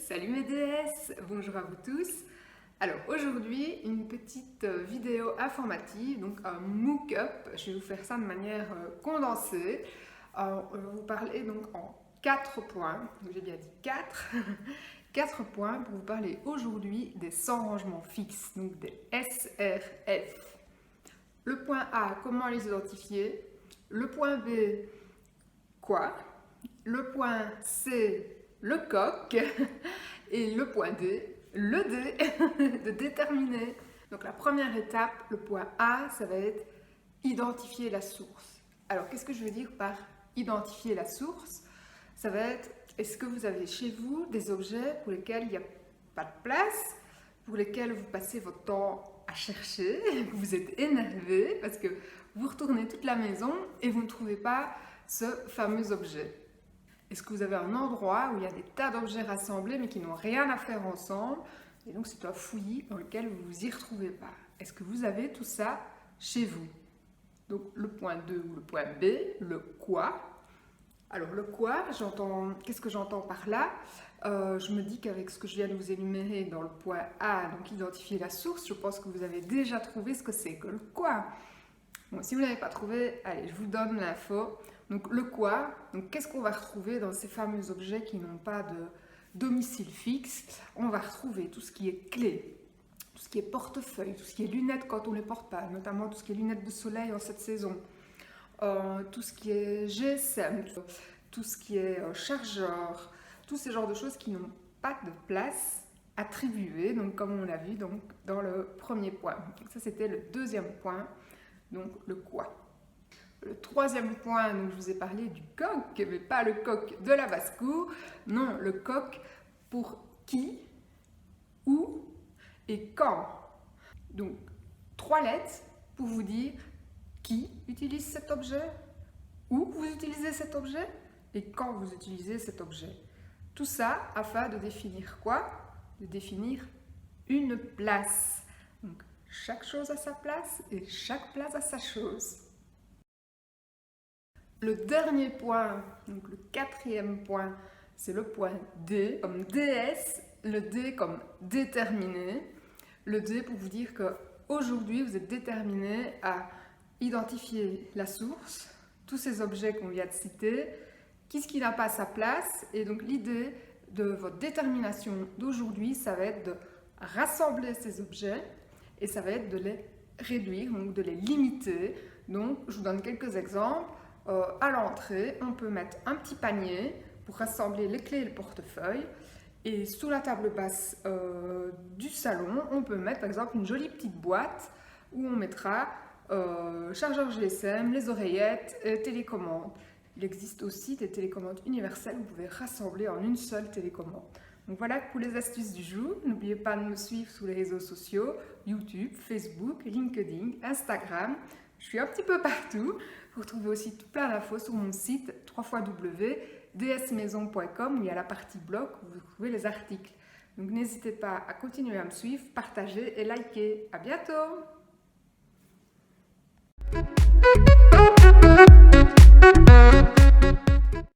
Salut mes déesses, bonjour à vous tous. Alors aujourd'hui, une petite vidéo informative, donc un mock-up. Je vais vous faire ça de manière condensée. Je vais vous parler donc en 4 points, j'ai bien dit 4, 4 points pour vous parler aujourd'hui des 100 rangements fixes, donc des SRF. Le point A, comment les identifier? Le point B, quoi? Le point C, le coq, et le point D, le D, de déterminer. Donc la première étape, le point A, ça va être identifier la source. Alors qu'est-ce que je veux dire par identifier la source? Ça va être, est-ce que vous avez chez vous des objets pour lesquels il n'y a pas de place, pour lesquels vous passez votre temps à chercher, que vous êtes énervé parce que vous retournez toute la maison et vous ne trouvez pas ce fameux objet? Est-ce que vous avez un endroit où il y a des tas d'objets rassemblés mais qui n'ont rien à faire ensemble et donc c'est un fouillis dans lequel vous ne vous y retrouvez pas? Est-ce que vous avez tout ça chez vous? Donc le point 2 ou le point B, le quoi. Alors le quoi, qu'est-ce que j'entends par là? Je me dis qu'avec ce que je viens de vous énumérer dans le point A, donc identifier la source, je pense que vous avez déjà trouvé ce que c'est que le quoi. Bon, si vous n'avez pas trouvé, allez, je vous donne l'info. Donc le quoi, donc qu'est-ce qu'on va retrouver dans ces fameux objets qui n'ont pas de domicile fixe? On va retrouver tout ce qui est clé, tout ce qui est portefeuille, tout ce qui est lunettes quand on ne les porte pas, notamment tout ce qui est lunettes de soleil en cette saison, tout ce qui est GSM, tout ce qui est chargeur, tous ces genres de choses qui n'ont pas de place attribuée, donc comme on l'a vu donc, dans le premier point. Donc, ça c'était le deuxième point, donc le quoi. Le troisième point, donc je vous ai parlé du coq, mais pas le coq de la basse-cour, non, le coq pour qui, où et quand. Donc, 3 lettres pour vous dire qui utilise cet objet, où vous utilisez cet objet et quand vous utilisez cet objet. Tout ça afin de définir quoi? De définir une place. Donc, chaque chose a sa place et chaque place a sa chose. Le dernier point, donc le quatrième point, c'est le point D, comme DS, le D comme déterminé. Le D pour vous dire qu'aujourd'hui, vous êtes déterminé à identifier la source, tous ces objets qu'on vient de citer, qu'est-ce qui n'a pas sa place. Et donc l'idée de votre détermination d'aujourd'hui, ça va être de rassembler ces objets et ça va être de les réduire, donc de les limiter. Donc je vous donne quelques exemples. À l'entrée, on peut mettre un petit panier pour rassembler les clés et le portefeuille. Et sous la table basse du salon, on peut mettre par exemple une jolie petite boîte où on mettra chargeur GSM, les oreillettes, télécommande. Il existe aussi des télécommandes universelles que vous pouvez rassembler en une seule télécommande. Donc voilà pour les astuces du jour. N'oubliez pas de me suivre sur les réseaux sociaux, YouTube, Facebook, LinkedIn, Instagram. Je suis un petit peu partout. Vous retrouvez aussi tout plein d'infos sur mon site www.dsmaison.com où il y a la partie blog où vous trouvez les articles. Donc n'hésitez pas à continuer à me suivre, partager et liker. À bientôt!